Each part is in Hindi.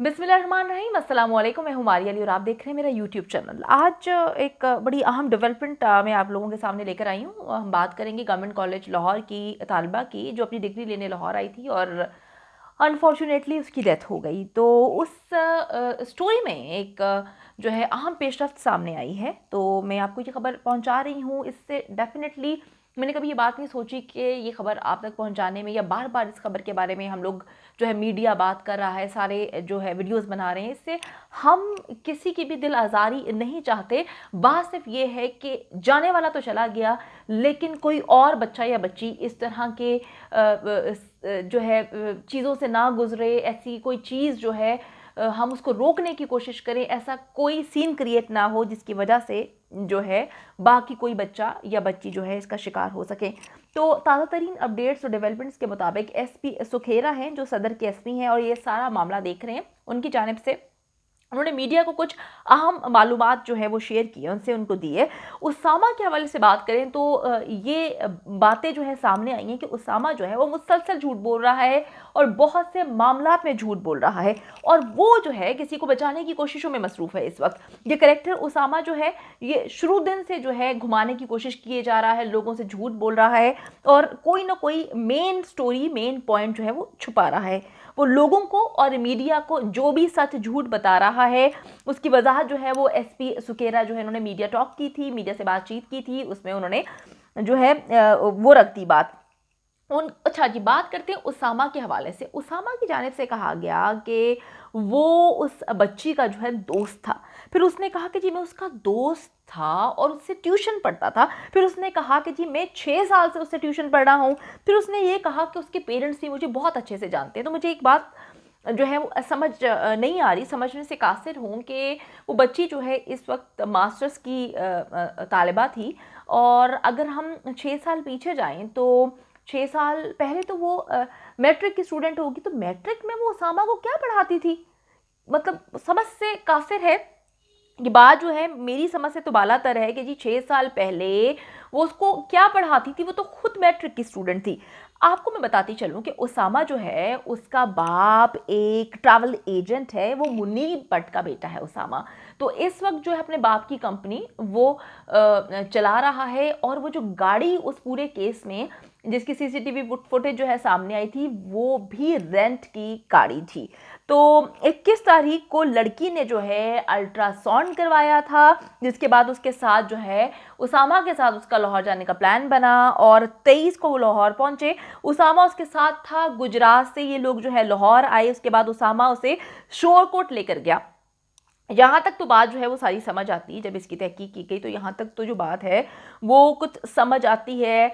बिस्मिल्लाहिर्रहमानिर्रहीम, अस्सलाम वालेकुम। मैं हूँ मारिया अली और आप देख रहे हैं मेरा यूट्यूब चैनल। आज एक बड़ी अहम डेवलपमेंट मैं आप लोगों के सामने लेकर आई हूँ। हम बात करेंगे गवर्नमेंट कॉलेज लाहौर की तालिबा की, जो अपनी डिग्री लेने लाहौर आई थी और अनफॉर्चुनेटली उसकी डेथ हो गई। तो उस स्टोरी में एक जो है अहम पेशरफ्त सामने आई है, तो मैं आपको ये खबर पहुंचा रही हूँ। इससे डेफिनेटली मैंने कभी ये बात नहीं सोची कि ये खबर आप तक पहुंचाने में, या बार बार इस खबर के बारे में हम लोग जो है मीडिया बात कर रहा है, सारे जो है वीडियोस बना रहे हैं, इससे हम किसी की भी दिल आज़ारी नहीं चाहते। बात सिर्फ ये है कि जाने वाला तो चला गया, लेकिन कोई और बच्चा या बच्ची इस तरह के जो है चीज़ों से ना गुजरे, ऐसी कोई चीज़ जो है हम उसको रोकने की कोशिश करें, ऐसा कोई सीन क्रिएट ना हो जिसकी वजह से जो है बाकी कोई बच्चा या बच्ची जो है इसका शिकार हो सके। तो ताज़ा तरीन अपडेट्स और डेवलपमेंट्स के मुताबिक एसपी सुखेरा हैं, जो सदर के एसपी हैं और ये सारा मामला देख रहे हैं, उनकी जानिब से उन्होंने मीडिया को कुछ अहम मालूमात जो है वो शेयर की है, उनसे उनको दी है। उसामा के हवाले से बात करें तो ये बातें जो है सामने आई हैं कि उसामा जो है वो मुसलसल झूठ बोल रहा है और बहुत से मामलात में झूठ बोल रहा है, और वो जो है किसी को बचाने की कोशिशों में मसरूफ़ है इस वक्त। ये करेक्टर उसामा जो है ये शुरू दिन से जो है घुमाने की कोशिश किए जा रहा है, लोगों से झूठ बोल रहा है और कोई ना कोई मेन स्टोरी, मेन पॉइंट जो है वो छुपा रहा है। वो लोगों को और मीडिया को जो भी सच झूठ बता रहा है, उसकी वजाहत जो है वो एसपी सुखेरा जो है, इन्होंने मीडिया टॉक की थी, मीडिया से बातचीत की थी, उसमें उन्होंने जो है वो रख दी बात। अच्छा जी, बात करते हैं उसामा के हवाले से। उसामा की जानिब से कहा गया कि वो उस बच्ची का जो है दोस्त था। फिर उसने कहा कि जी मैं उसका दोस्त था और उससे ट्यूशन पढ़ता था। फिर उसने कहा कि जी मैं 6 साल से उससे ट्यूशन पढ़ रहा हूँ। फिर उसने ये कहा कि उसके पेरेंट्स भी मुझे बहुत अच्छे से जानते हैं। तो मुझे एक बात जो है वो समझ नहीं आ रही, समझने से कासिर हूँ कि वो बच्ची जो है इस वक्त मास्टर्स की तालिबा थी, और अगर हम 6 साल पीछे जाएं तो 6 साल पहले तो वो मैट्रिक की स्टूडेंट होगी। तो मैट्रिक में वो उसामा को क्या पढ़ाती थी? मतलब समझ से कासिर है। ये बात जो है मेरी समझ से तो बालातर है कि जी 6 साल पहले वो उसको क्या पढ़ाती थी? वो तो खुद मैट्रिक की स्टूडेंट थी। आपको मैं बताती चलूं कि उसामा जो है उसका बाप एक ट्रैवल एजेंट है, वो मुनीब भट्ट का बेटा है उसामा। तो इस वक्त जो है अपने बाप की कंपनी वो चला रहा है, और वो जो गाड़ी उस पूरे केस में जिसकी सीसीटीवी फुटेज जो है सामने आई थी, वो भी रेंट की गाड़ी थी। तो 21 तारीख को लड़की ने जो है अल्ट्रासाउंड करवाया था, जिसके बाद उसके साथ जो है उसामा के साथ उसका लाहौर जाने का प्लान बना, और 23 को वो लाहौर पहुंचे। उसामा उसके साथ था, गुजरात से ये लोग जो है लाहौर आए। उसके बाद उसामा उसे शोरकोट लेकर गया। यहाँ तक तो बात जो है वो सारी समझ आती है, जब इसकी तहकीक की गई तो यहाँ तक तो जो बात है वो कुछ समझ आती है।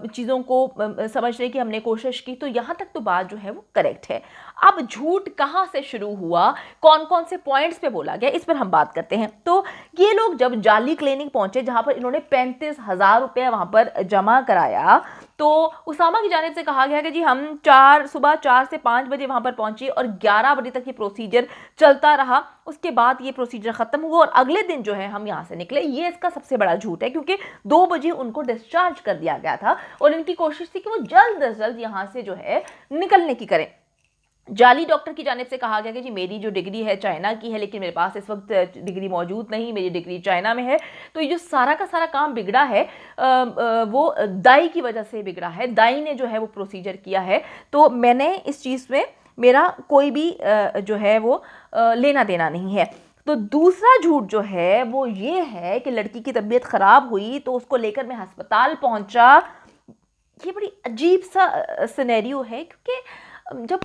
चीज़ों को समझने की हमने कोशिश की तो यहाँ तक तो बात जो है वो करेक्ट है। अब झूठ कहाँ से शुरू हुआ, कौन कौन से पॉइंट्स पे बोला गया, इस पर हम बात करते हैं। तो ये लोग जब जाली क्लिनिक पहुंचे, जहाँ पर इन्होंने 35,000 रुपये वहाँ पर जमा कराया, तो उसामा की जानिब से कहा गया कि जी हम सुबह 4 से 5 बजे वहाँ पर पहुंचे और 11 बजे तक ये प्रोसीजर चलता रहा। उसके बाद ये प्रोसीजर ख़त्म हुआ और अगले दिन जो है हम यहाँ से निकले। ये इसका सबसे बड़ा झूठ है, क्योंकि 2 बजे उनको डिस्चार्ज कर दिया गया था और इनकी कोशिश थी कि वो जल्द से जल्द यहाँ से जो है निकलने की करें। जाली डॉक्टर की जानिब से कहा गया कि जी मेरी जो डिग्री है चाइना की है, लेकिन मेरे पास इस वक्त डिग्री मौजूद नहीं, मेरी डिग्री चाइना में है। तो ये जो सारा का सारा काम बिगड़ा है वो दाई की वजह से बिगड़ा है। दाई ने जो है वो प्रोसीजर किया है। तो मैंने इस चीज़ में मेरा कोई भी जो है वो लेना देना नहीं है। तो दूसरा झूठ जो है वो ये है कि लड़की की तबीयत ख़राब हुई तो उसको लेकर मैं अस्पताल पहुंचा। ये बड़ी अजीब सा सिनेरियो है, क्योंकि जब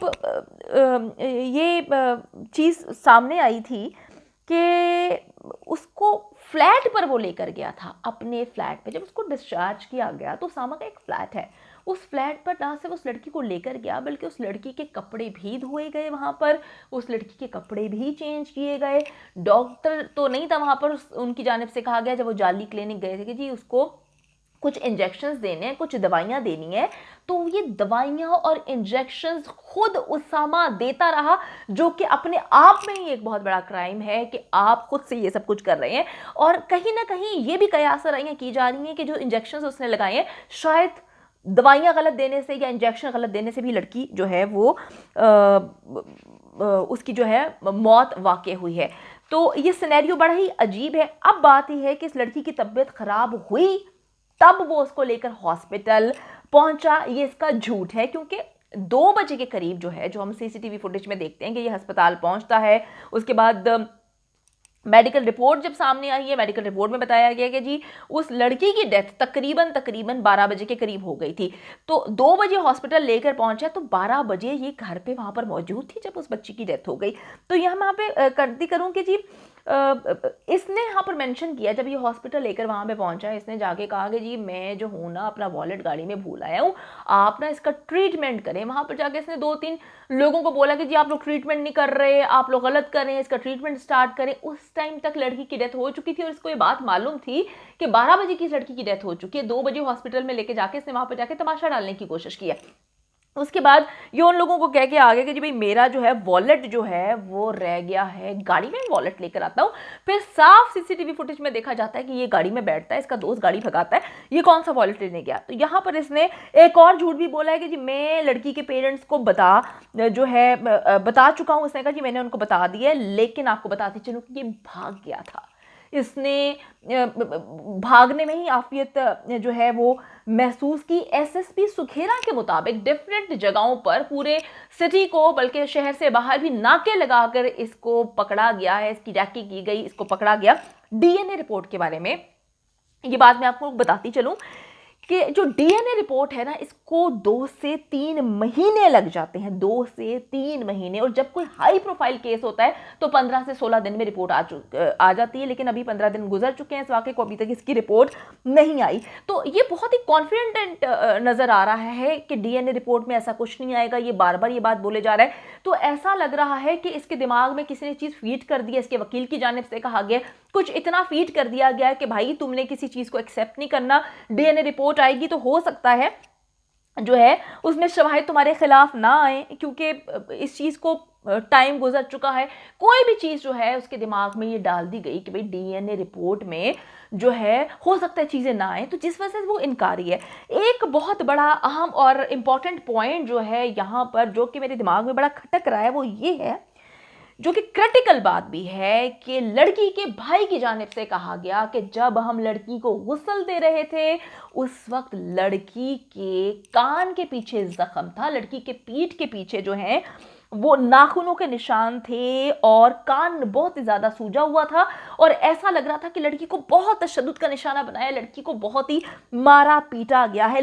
ये चीज़ सामने आई थी कि उसको फ्लैट पर वो लेकर गया था, अपने फ्लैट पे जब उसको डिस्चार्ज किया गया, तो उसामा का एक फ्लैट है, उस फ्लैट पर ना सिर्फ उस लड़की को लेकर गया बल्कि उस लड़की के कपड़े भी धोए गए, वहाँ पर उस लड़की के कपड़े भी चेंज किए गए। डॉक्टर तो नहीं था वहाँ पर, उनकी जानिब से कहा गया जब वो जाली क्लिनिक गए थे कि जी उसको कुछ इंजेक्शंस देने हैं, कुछ दवाइयाँ देनी है। तो ये दवाइयाँ और इंजेक्शंस खुद उसामा देता रहा, जो कि अपने आप में ही एक बहुत बड़ा क्राइम है कि आप खुद से ये सब कुछ कर रहे हैं। और कहीं ना कहीं ये भी कयास रही की जा रही हैं कि जो इंजेक्शंस उसने लगाए हैं, शायद दवाइयाँ गलत देने से या इंजेक्शन गलत देने से भी लड़की जो है वो उसकी जो है मौत वाक़ई हुई है। तो ये सिनेरियो बड़ा ही अजीब है। अब बात ही है कि इस लड़की की तबीयत खराब हुई तब वो उसको लेकर हॉस्पिटल पहुंचा, ये इसका झूठ है, क्योंकि 2 बजे के करीब जो है, जो हम सीसीटीवी फुटेज में देखते हैं कि ये अस्पताल पहुंचता है। उसके बाद मेडिकल रिपोर्ट जब सामने आई है, मेडिकल रिपोर्ट में बताया गया कि जी उस लड़की की डेथ तकरीबन 12 बजे के करीब हो गई थी। तो 2 बजे हॉस्पिटल लेकर पहुंचा, तो 12 बजे ये घर पे वहां पर मौजूद थी जब उस बच्ची की डेथ हो गई। तो यहाँ वहाँ पे करती करूँ कि जी इसने यहाँ पर मेंशन किया, जब ये हॉस्पिटल लेकर वहाँ पे पहुंचा, इसने जाके कहा कि जी मैं जो हूँ ना अपना वॉलेट गाड़ी में भूल आया हूँ, आप ना इसका ट्रीटमेंट करें। वहाँ पर जाके इसने 2-3 लोगों को बोला कि जी आप लोग ट्रीटमेंट नहीं कर रहे, आप लोग गलत कर रहे हैं, इसका ट्रीटमेंट स्टार्ट करें। उस टाइम तक लड़की की डेथ हो चुकी थी और इसको ये बात मालूम थी कि 12 बजे की इस लड़की की डेथ हो चुकी है। 2 बजे हॉस्पिटल में लेके जाके इसने वहाँ पर जाके तमाशा डालने की कोशिश की है। उसके बाद ये उन लोगों को कह के आ गया कि जी भाई मेरा जो है वॉलेट जो है वो रह गया है गाड़ी में, वॉलेट लेकर आता हूँ। फिर साफ सीसीटीवी फुटेज में देखा जाता है कि ये गाड़ी में बैठता है, इसका दोस्त गाड़ी भगाता है, ये कौन सा वॉलेट लेने गया। तो यहाँ पर इसने एक और झूठ भी बोला है कि जी मैं लड़की के पेरेंट्स को बता चुका हूँ। उसने कहा जी मैंने उनको बता दिया है, लेकिन आपको बताती चलूँ कि ये भाग गया था। इसने भागने में ही आफियत जो है वो महसूस की। एसएसपी सुखेरा के मुताबिक डिफरेंट जगहों पर पूरे सिटी को, बल्कि शहर से बाहर भी नाके लगाकर इसको पकड़ा गया है, इसकी रैकी की गई, इसको पकड़ा गया। डीएनए रिपोर्ट के बारे में ये बात मैं आपको बताती चलूं कि जो डीएनए रिपोर्ट है ना, इसको 2 से 3 महीने लग जाते हैं, 2 से 3 महीने। और जब कोई हाई प्रोफाइल केस होता है तो 15 से 16 दिन में रिपोर्ट आ जाती है, लेकिन अभी 15 दिन गुजर चुके हैं इस वाक़े को, अभी तक इसकी रिपोर्ट नहीं आई। तो ये बहुत ही कॉन्फिडेंट नज़र आ रहा है कि डीएनए रिपोर्ट में ऐसा कुछ नहीं आएगा। ये बार बार ये बात बोले जा रहा है, तो ऐसा लग रहा है कि इसके दिमाग में किसी ने चीज़ फीड कर दी है। इसके वकील की जानिब से कहा गया, कुछ इतना फीड कर दिया गया है कि भाई तुमने किसी चीज़ को एक्सेप्ट नहीं करना, डीएनए रिपोर्ट आएगी तो हो सकता है जो है उसमें शवाहिद तुम्हारे खिलाफ ना आए, क्योंकि इस चीज़ को टाइम गुजर चुका है। कोई भी चीज़ जो है उसके दिमाग में ये डाल दी गई कि भाई डीएनए रिपोर्ट में जो है हो सकता है चीज़ें ना आए, तो जिस वजह से वो इनकारी है। एक बहुत बड़ा अहम और इम्पॉर्टेंट पॉइंट जो है यहाँ पर, जो कि मेरे दिमाग में बड़ा खटक रहा है, वो ये है, जो कि क्रिटिकल बात भी है, कि लड़की के भाई की जानिब से कहा गया कि जब हम लड़की को गुस्ल दे रहे थे उस वक्त लड़की के कान के पीछे जख्म था, लड़की के पीठ के पीछे जो है वो नाखूनों के निशान थे और कान बहुत ही ज़्यादा सूजा हुआ था, और ऐसा लग रहा था कि लड़की को बहुत तशद्दुद का निशाना बनाया, लड़की को बहुत ही मारा पीटा गया है।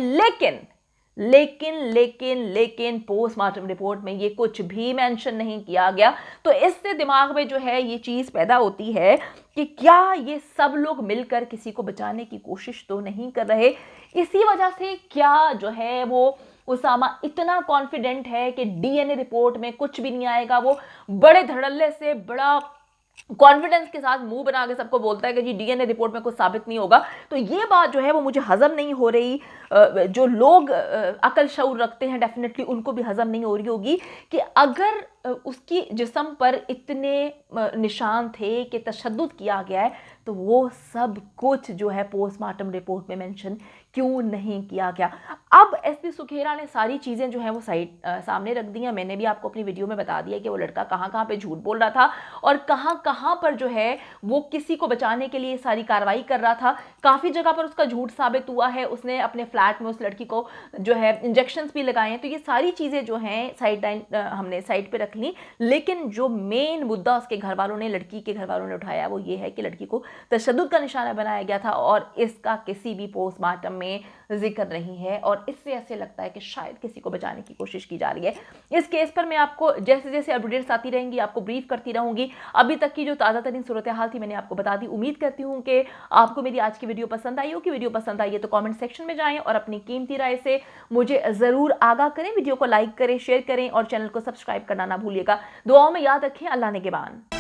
लेकिन पोस्टमार्टम रिपोर्ट में ये कुछ भी मेंशन नहीं किया गया। तो इससे दिमाग में जो है ये चीज़ पैदा होती है कि क्या ये सब लोग मिलकर किसी को बचाने की कोशिश तो नहीं कर रहे। इसी वजह से क्या जो है वो उसामा इतना कॉन्फिडेंट है कि डीएनए रिपोर्ट में कुछ भी नहीं आएगा। वो बड़े धड़ल्ले से, बड़ा कॉन्फिडेंस के साथ मुंह बना के सबको बोलता है कि जी डीएनए रिपोर्ट में कुछ साबित नहीं होगा। तो ये बात जो है वो मुझे हजम नहीं हो रही। जो लोग अकल शऊर रखते हैं डेफिनेटली उनको भी हजम नहीं हो रही होगी कि अगर उसकी जिस्म पर इतने निशान थे कि तशद्दुद किया गया है, तो वो सब कुछ जो है पोस्टमार्टम रिपोर्ट में मेंशन क्यों नहीं किया गया। अब एसपी सुखेरा ने सारी चीज़ें जो हैं वो सामने रख दी हैं। मैंने भी आपको अपनी वीडियो में बता दिया कि वो लड़का कहाँ पे झूठ बोल रहा था और कहाँ पर जो है वो किसी को बचाने के लिए सारी कार्रवाई कर रहा था। काफ़ी जगह पर उसका झूठ साबित हुआ है। उसने अपने फ्लैट में उस लड़की को जो है इंजेक्शंस भी लगाए हैं। तो ये सारी चीज़ें जो हैं हमने साइड पर रख ली, लेकिन जो मेन मुद्दा उसके घर वालों ने, लड़की के घर वालों ने उठाया वो ये है कि लड़की को तशद्दुद का निशाना बनाया गया था और इसका किसी भी पोस्टमार्टम में जिक्र नहीं है। और इससे ऐसे लगता है कि शायद किसी को बचाने की कोशिश की जा रही है। इस केस पर मैं आपको जैसे जैसे अपडेट्स आती रहेंगी आपको ब्रीफ करती रहूंगी। अभी तक की जो ताज़ा तरीन सूरत हाल थी मैंने आपको बता दी। उम्मीद करती हूँ कि आपको मेरी आज की वीडियो पसंद आई होगी। वीडियो पसंद आई है तो कमेंट सेक्शन में जाएं और अपनी कीमती राय से मुझे ज़रूर आगाह करें। वीडियो को लाइक करें, शेयर करें और चैनल को सब्सक्राइब करना ना भूलिएगा। दुआओं में याद रखें। अल्लाह ने के बान।